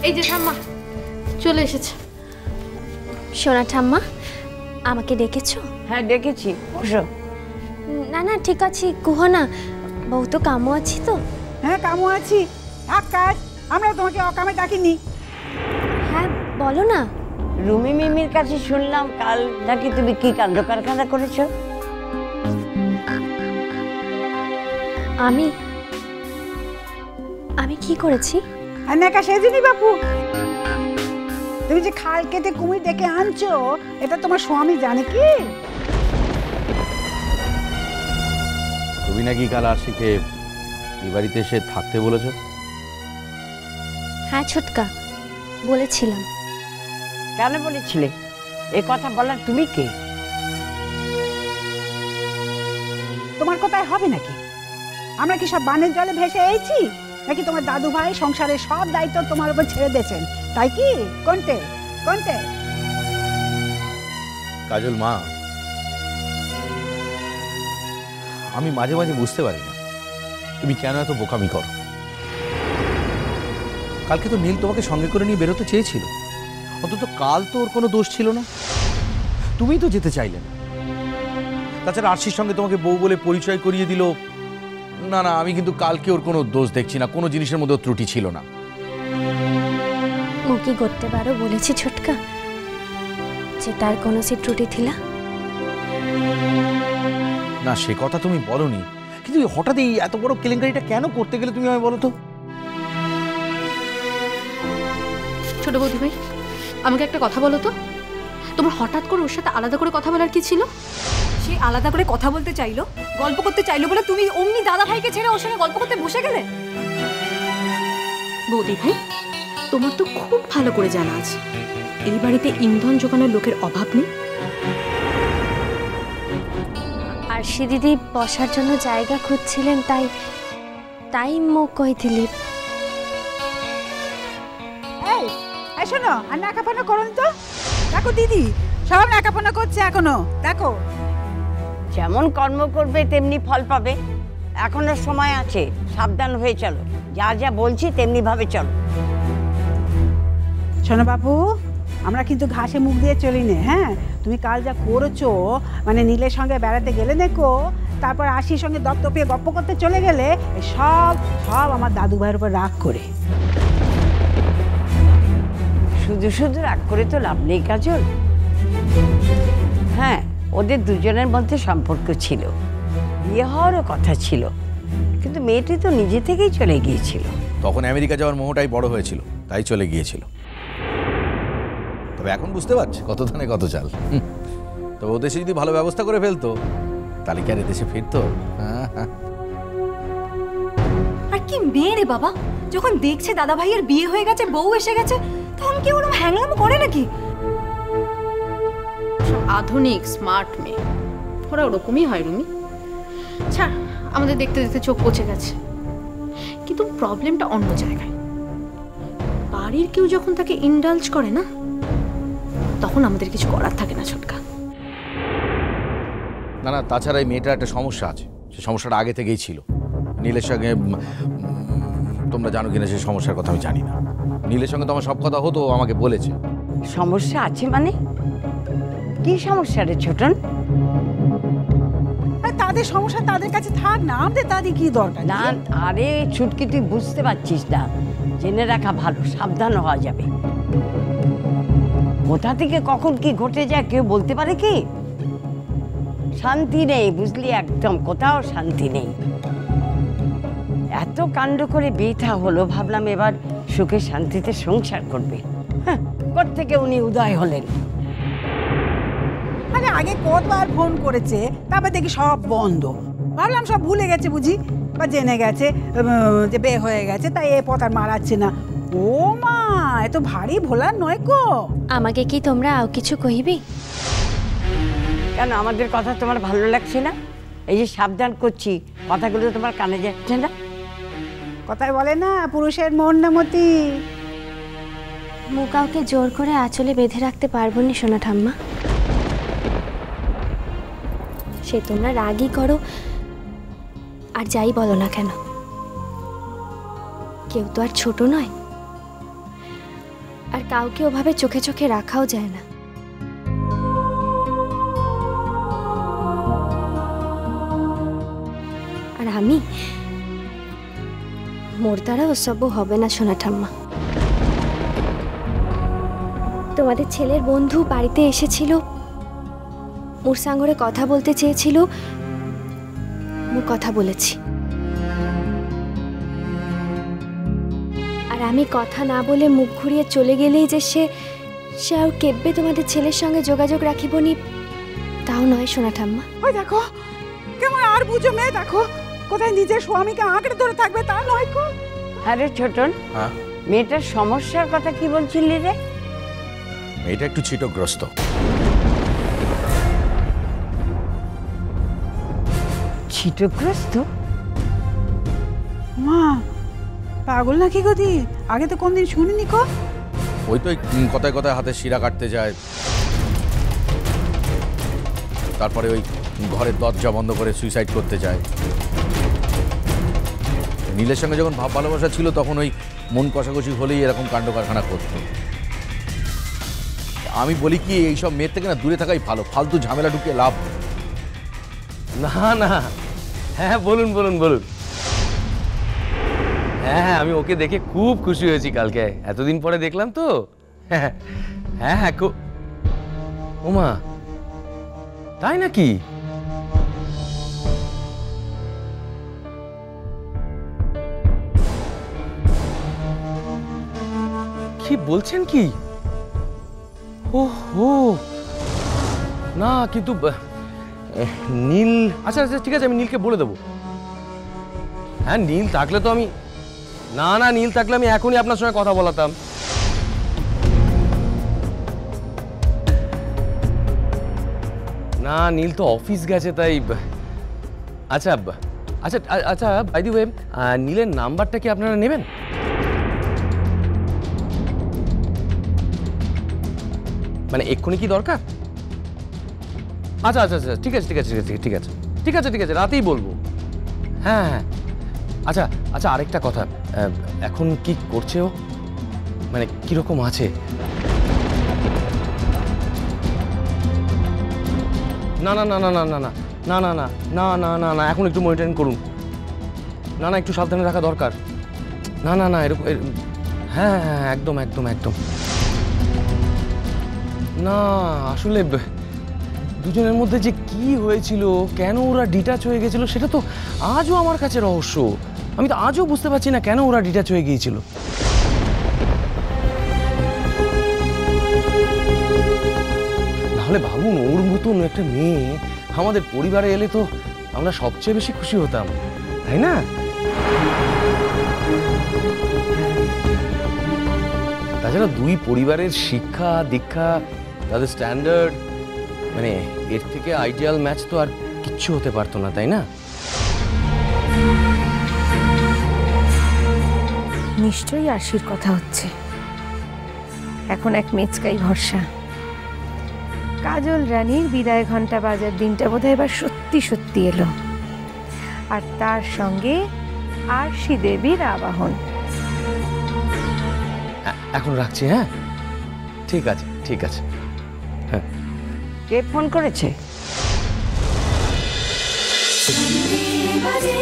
এই যে ঠাম্মা চলে এসেছে। সোনা ঠাম্মা, আমাকে ডেকেছো? হ্যাঁ ডেকেছি, বসো। না না ঠিক আছে, কুহ না, বউ তো কামও আছি তো। হ্যাঁ কামও আছি, থাক কাজ, আমরা তোমাকে অকামে ডাকিনি। হ্যাঁ বলো না। রুমি মিমির কাছে শুনলাম কাল নাকি তুমি কি কাণ্ড কারখানা করেছো। আমি কি করেছি? আর নাকা সেদিনই বাপু, তুমি যে খাল কেটে কুমির ডেকে আনছো, এটা তোমার স্বামী জানে কি? তুমি নাকি কাল আরশিকে এই বাড়িতে এসে থাকতে বলেছো? হ্যাঁ ছোটকা, বলেছিলাম। কেন বলেছিলে? এ কথা বলার তুমি কে? তোমার কথায় হবে নাকি? আমরা কি সব বানের জলে ভেসে এসেছি, নাকি তোমার দাদু ভাই সংসারের সব দায়িত্ব তোমার উপর ছেড়ে দিয়েছেন, তাই কি? কোনটে কোনটে? কাজল মা, আমি মাঝে মাঝে বুঝতে পারি না তুমি কেন এত বোকামি করো। কালকে তো নীল তোমাকে সঙ্গে করে নিয়ে বেরোতে চেয়েছিল, অন্তত কাল তো ওর কোনো দোষ ছিল না, তুমিই তো যেতে চাইলে না। তাছাড়া আরশির সঙ্গে তোমাকে বউ বলে পরিচয় করিয়ে দিল। না না, আমি কিন্তু কালকে ওর কোনো দোষ দেখছি না, কোনো জিনিসের মধ্যে ত্রুটি ছিল না। ও কি করতে পারো বলেছি ছোটকা, যে তার কোনো সে ত্রুটি থিলা? না সে কথা তুমি বলনি, কিন্তু হঠাৎ এই এত বড় কেলেঙ্কারিটা কেন করতে গেলে তুমি আমায় বলো তো। ছোট বৌদি ভাই, আমাকে একটা কথা বলো তো, তোমার হঠাৎ করে ওর সাথে আলাদা করে কথা বলার কি ছিল? সে আলাদা করে কথা বলতে চাইলো, গল্প করতে চাইলো বলে তুমি অমনি দাদা ভাইকে ছেড়ে ওর সঙ্গে গল্প করতে বসে গেলে? বৌদি ভাই, তোমার তো খুব ভালো করে জানা আছে এই বাড়িতে ইন্ধন জোগানোর লোকের অভাব নেই। আরশি দিদি বসার জন্য জায়গা খুঁজছিলেন, তাই মুখ কইছিলি। এই শোনো, আর নাকাপানা করুন তো। দেখো দিদি সব নাকাপানা করছে এখনো, দেখো। যেমন কর্ম করবে তেমনি ফল পাবে, এখনো সময় আছে, সাবধান হয়ে চলো, যা যা বলছি তেমনি ভাবে চলো। শোনো বাবু, আমরা কিন্তু ঘাসে মুখ দিয়ে চলি নে। হ্যাঁ, তুমি কাল যা করেছো, মানে নীলের সঙ্গে বেড়াতে গেলে দেখো, তারপর আশির সঙ্গে দপদপিয়ে গপ্প করতে চলে গেলে, সব সব আমার দাদু ভাইয়ের উপর রাগ করে। শুধু শুধু রাগ করে তো লাভ নেই কাজল। হ্যাঁ, ওদের দুজনের মধ্যে সম্পর্ক ছিল, বিয়ে হওয়ারও কথা ছিল, কিন্তু মেয়েটি তো নিজে থেকেই চলে গিয়েছিল। তখন আমেরিকা যাওয়ার মোহটাই বড় হয়েছিল, তাই চলে গিয়েছিল। তবে এখন বুঝতে পারছি কত ধানে কত চাল। তবে ও দেশে যদি ভালো ব্যবস্থা করে ফেলতো, তাহলে কি আর দেশে ফিরতো? আর কি মেয়ে রে বাবা, যখন দেখছে দাদা ভাইয়ের বিয়ে হয়ে গেছে, বউ এসে গেছে, তখন কি ওরকম হ্যাংলাম করে নাকি? আধুনিক স্মার্ট মেয়ে ওরা ওরকমই হয় রুমি। ছাড়, আমাদের দেখতে দেখতে চোখ পচে গেছে, কিন্তু প্রবলেমটা অন্য জায়গায়। বাড়ির কেউ যখন তাকে ইনডালজ করে না, তখন আমাদের কিছু করার থাকে না ছোটকা। না না, তাছাড়া এই মেয়েটার একটা সমস্যা আছে, সে সমস্যাটা আগে থেকেই ছিল। নীলের সঙ্গে তোমরা জানো কিনা সেই সমস্যার কথা আমি জানি না। নীলের সঙ্গে তো আমার সব কথা হতো, আমাকে বলেছে। সমস্যা আছে মানে? কি সমস্যা রে ছোটন? তাদের সমস্যা তাদের কাছে থাক না, আমাদের তাদের কি দরকার? না আরে ছুটকি, তুই বুঝতে পারছিস না, জেনে রাখা ভালো, সাবধান হওয়া যাবে। কোথা থেকে কখন কি ঘটে যায় কেউ বলতে পারে কি? শান্তি নেই বুঝলি, একদম কোথাও শান্তি নেই। এত কাণ্ড করে বিয়েটা হলো, ভাবলাম এবার সুখে শান্তিতে সংসার করবে। হ্যাঁ, কোত্থেকে উনি উদয় হলেন। মানে আগে কতবার ফোন করেছে, তারপর দেখি সব বন্ধ। ভাবলাম সব ভুলে গেছে বুঝি, বা জেনে গেছে যে বিয়ে হয়ে গেছে, তাই এ পথ আর মারাচ্ছে না। ও মা, এত ভারী ভোলার নয় কো। আমাকে কি তোমরা আও কিছু কইবি? কেন, আমাদের কথা তোমার ভালো লাগছে না? এই যে সাবধান করছি, কথাগুলো তোমার কানে যাচ্ছে না? কথায় বলে না, পুরুষের মন না মতি। মুখ কাউকে জোর করে আঁচলে বেঁধে রাখতে পারবো না সোনা ঠাম্মা। সে তোমরা রাগই করো আর যাই বলো না কেন, কেউ তো আর ছোট নয়। আর কাউকে ওভাবে চোখে চোখে রাখাও যায় না। আর আমি মোর দ্বারা ওসব হবে না সোনা ঠাম্মা। তোমাদের ছেলের বন্ধু বাড়িতে এসেছিল, মোর সঙ্গে কথা বলতে চেয়েছিল, মু কথা বলেছি। আর আমি কথা না বলে মুখ ঘুরিয়ে চলে গেলেই যে সে আর কেব্বে তোমাদের ছেলের সঙ্গে যোগাযোগ রাখিবনি তাও নয় সোনা ঠাম্মা। ওই দেখো কেমন আর বুঝো মেয়ে, দেখো কোথায় নিজের স্বামীকে আঁকড়ে ধরে থাকবে তা নয় কো। আরে ছোটন, হ্যাঁ, মেয়েটার সমস্যার কথা কি বলছিলি রে? মেয়েটা একটু ছিটগ্রস্ত। ছিটগ্রস্ত? মা পাগল নাকি গদি? আগে তো কোনদিন শুনিনি কো। ওই তো কথায় কথায় হাতে শিরা কাটতে যায়, তারপরে ওই ঘরের দরজা বন্ধ করে সুইসাইড করতে যায়। নীলের সঙ্গে যখন ভাব ভালোবাসা ছিল তখন ওই মন কষাকষি হলেই এরকম কাণ্ড কারখানা করত। আমি বলি কি, এইসব মেয়ের থেকে না দূরে থাকাই ভালো, ফালতু ঝামেলা ঢুকিয়ে লাভ। না না, হ্যাঁ বলুন বলুন বলুন। হ্যাঁ হ্যাঁ, আমি ওকে দেখে খুব খুশি হয়েছি কালকে, এতদিন পরে দেখলাম তো। হ্যাঁ হ্যাঁ হ্যাঁ, ওমা তাই নাকি? কি বলছেন কি? ও হো না, কিন্তু নীল, আচ্ছা আচ্ছা ঠিক আছে, আমি নীলকে বলে দেবো। হ্যাঁ নীল থাকলে তো আমি, না না নীল থাকলে আমি এখনই আপনার সঙ্গে কথা বলাতাম। না নীল তো অফিস গেছে তাই। আচ্ছা আচ্ছা আচ্ছা, বাই দি ওয়ে, নীলের নাম্বারটা কি আপনারা নেবেন? মানে এক্ষুনি কি দরকার? আচ্ছা আচ্ছা আচ্ছা, ঠিক আছে ঠিক আছে ঠিক আছে ঠিক আছে ঠিক আছে ঠিক আছে, রাতেই বলবো। হ্যাঁ হ্যাঁ, আচ্ছা আচ্ছা, আরেকটা কথা, এখন কি করছে ও? মানে কিরকম আছে? না না না না না না না না না না না না না না, এখন একটু মনিটরিং করুন। না না, একটু সাবধানে রাখা দরকার। না না না, এরকম, হ্যাঁ হ্যাঁ একদম একদম একদম। না আসলে দুজনের মধ্যে যে কি হয়েছিল, কেন ওরা ডিটাচ হয়ে গেছিল, সেটা তো আজও আমার কাছে রহস্য। আমি তো আজও বুঝতে পারছি না কেন ওরা ডিটাচ হয়ে গিয়েছিল। নাহলে ভাবুন, ওর মতন একটা মেয়ে আমাদের পরিবারে এলে তো আমরা সবচেয়ে বেশি খুশি হতাম, তাই না? তাছাড়া দুই পরিবারের শিক্ষা দীক্ষা, তাদের স্ট্যান্ডার্ড, মানে এর থেকে আইডিয়াল ম্যাচ তো আর কিচ্ছু হতে পারতো না, তাই না? নিশ্চয়ই আশির কথা হচ্ছে। এখন এক মেচকাই ভরসা, কাজল রানীর বিদায় ঘন্টা বাজার দিনটা বোধহয় এবার সত্যি সত্যি এলো, আর তার সঙ্গে আরশি দেবীর আবাহন। এখন রাখছি, হ্যাঁ ঠিক আছে ঠিক আছে। হ্যাঁ, কে ফোন করেছে? বাজে